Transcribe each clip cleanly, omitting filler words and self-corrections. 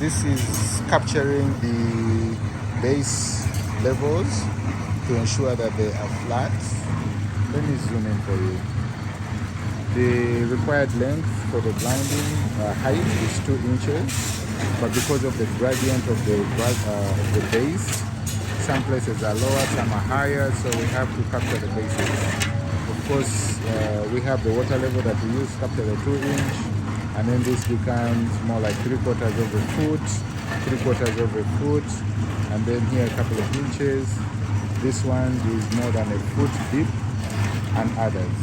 this is capturing the base levels to ensure that they are flat. Let me zoom in for you. The required length for the blinding height is 2 inches, but because of the gradient of the base, some places are lower, some are higher, so we have to capture the bases. Of course, we have the water level that we use to capture the 2 inch, and then this becomes more like 3/4 of a foot, 3/4 of a foot, and then here a couple of inches. This one is more than a foot deep, and others.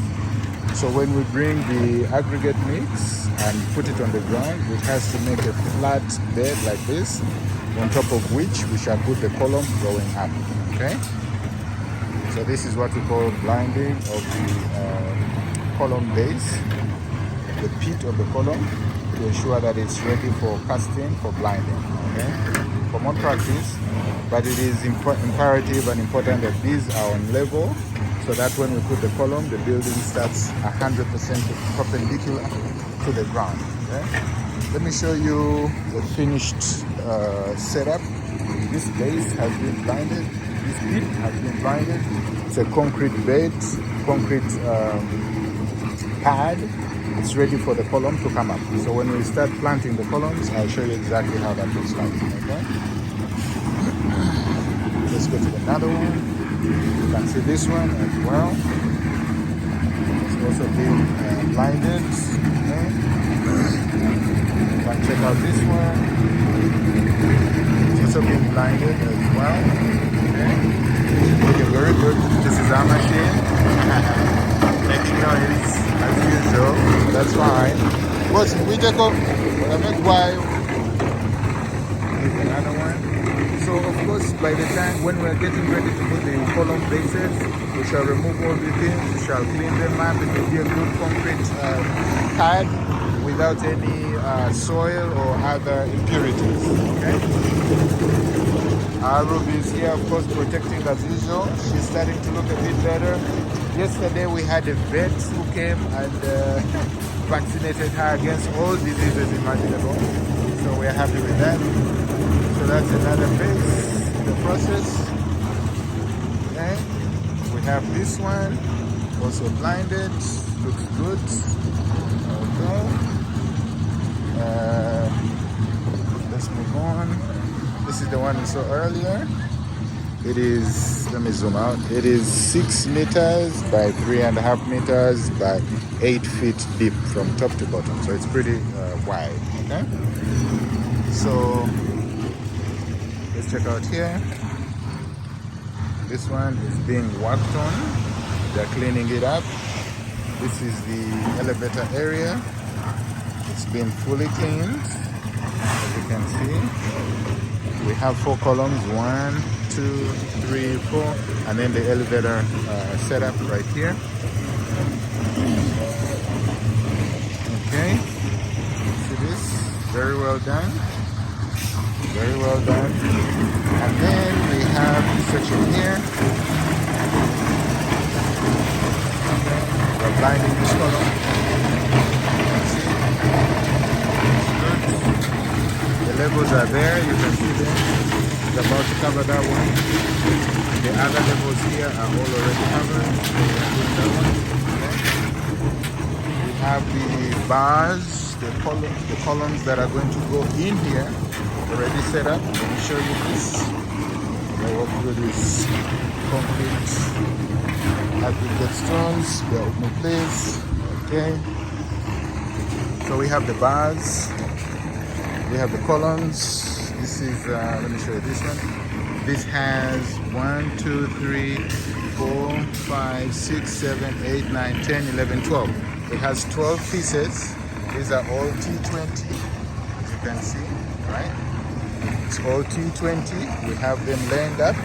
So when we bring the aggregate mix and put it on the ground, it has to make a flat bed like this, on top of which we shall put the column going up. Okay? So this is what we call blinding of the column base, the pit of the column, to ensure that it's ready for casting, for blinding. Okay? For more practice, but it is imperative and important that these are on level, so that when we put the column, the building starts 100% perpendicular to the ground. Okay? Let me show you the finished setup. This base has been blinded. This pit has been blinded. It's a concrete bed, concrete pad. It's ready for the column to come up. So when we start planting the columns, I'll show you exactly how that looks like. Okay? Let's go to another one. You can see this one as well. It's also been blinded. Okay. You can check out this one. It's also been blinded as well. Okay. Looking very good. This is our machine. Making noise as usual. That's fine. But we take off. Here's another one. So of course, by the time when we are getting ready to put the column bases, we shall remove all the things, we shall clean them up. It will be a good concrete pad without any soil or other impurities. Okay? Our Ruby is here, of course, protecting as usual. She's starting to look a bit better. Yesterday we had a vet who came and vaccinated her against all diseases imaginable. So we are happy with that. So that's another phase in the process. Okay. We have this one, also blinded, looks good. Okay. Let's move on. This is the one we saw earlier. It is, let me zoom out. It is 6 meters by 3.5 meters by 8 feet deep from top to bottom. So it's pretty wide. Okay. So let's check out here. This one is being worked on. They're cleaning it up. This is the elevator area. It's been fully cleaned, as you can see. We have 4 columns, 1, 2, 3, 4, and then the elevator setup right here. Okay, see this? Very well done. Very well done. And then we have this section here. Okay. We're blinding this column. You can see. It's good. The levels are there. You can see them. It's about to cover that one. The other levels here are all already covered. So we are doing that one. Okay. We have the bars, the columns that are going to go in here. Already set up. Let me show you this. I work with this concrete aggregate stones. They're open in place. Okay. So we have the bars. We have the columns. This is, let me show you this one. This has 1, 2, 3, 4, 5, 6, 7, 8, 9, 10, 11, 12. It has 12 pieces. These are all T20, as you can see, right? It's all T20. We have them lined up,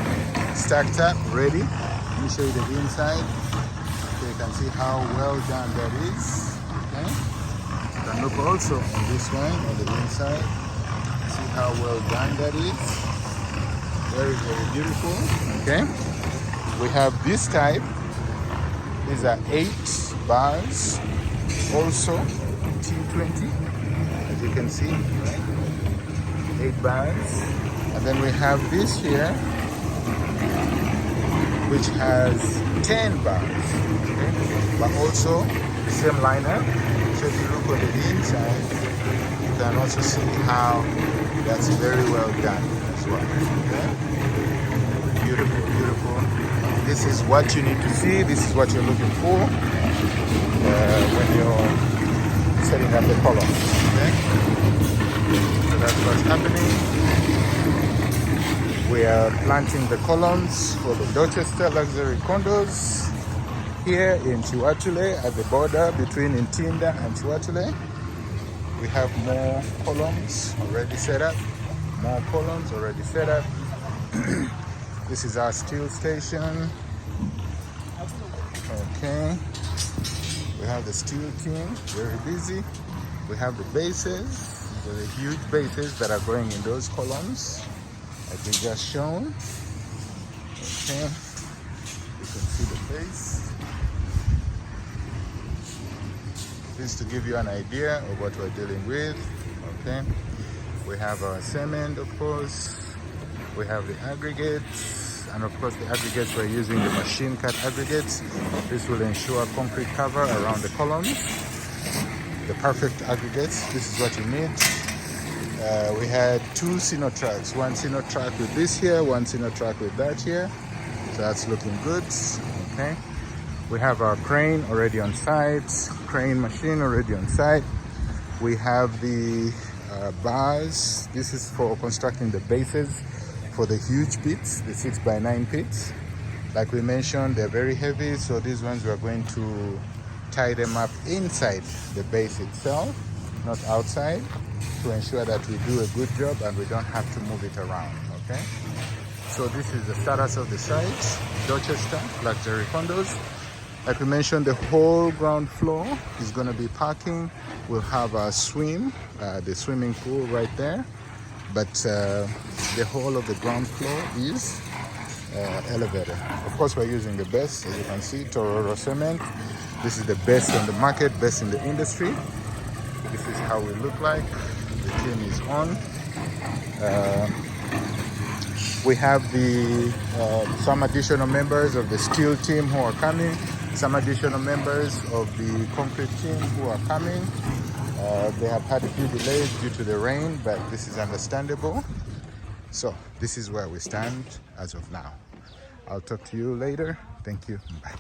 stacked up, ready. Let me show you the inside. Okay, you can see how well done that is. Okay. You can look also on this one, on the inside. See how well done that is. Very, very beautiful. Okay. We have this type. These are 8 bars. Also T20, as you can see, right? 8 bars. And then we have this here, which has 10 bars, okay? But also the same lineup. So if you look on the inside, you can also see how that's very well done as well. Okay? Beautiful, beautiful. This is what you need to see. This is what you're looking for when you're setting up the columns. Okay? So that's what's happening. We are planting the columns for the Dorchester luxury condos here in Kiwatule at the border between Ntinda and Kiwatule. We have more columns already set up. More columns already set up. This is our steel station. Okay. We have the steel team, very busy. We have the bases, the huge bases that are going in those columns, like we just shown. Okay. You can see the base. This is to give you an idea of what we're dealing with. Okay. We have our cement, of course. We have the aggregates, and of course the aggregates we're using the machine cut aggregates. This will ensure concrete cover around the columns. The perfect aggregates. This is what you need. We had 2 Sinotracks, one Sinotrack with this here, one Sinotrack with that here. So that's looking good. Okay. We have our crane already on site, crane machine already on site. We have the bars. This is for constructing the bases for the huge pits, the 6x9 pits. Like we mentioned, they're very heavy, so these ones we are going to tie them up inside the base itself, not outside, to ensure that we do a good job and we don't have to move it around. Okay. So this is the status of the site, Dorchester luxury condos. Like we mentioned, the whole ground floor is going to be parking. We'll have a swim, the swimming pool right there. But the whole of the ground floor is elevated. Of course, we're using the best, as you can see, Tororo cement. This is the best on the market, best in the industry. This is how we look like. The team is on. We have some additional members of the steel team who are coming. Some additional members of the concrete team who are coming. They have had a few delays due to the rain, but this is understandable. So this is where we stand as of now. I'll talk to you later. Thank you. Bye.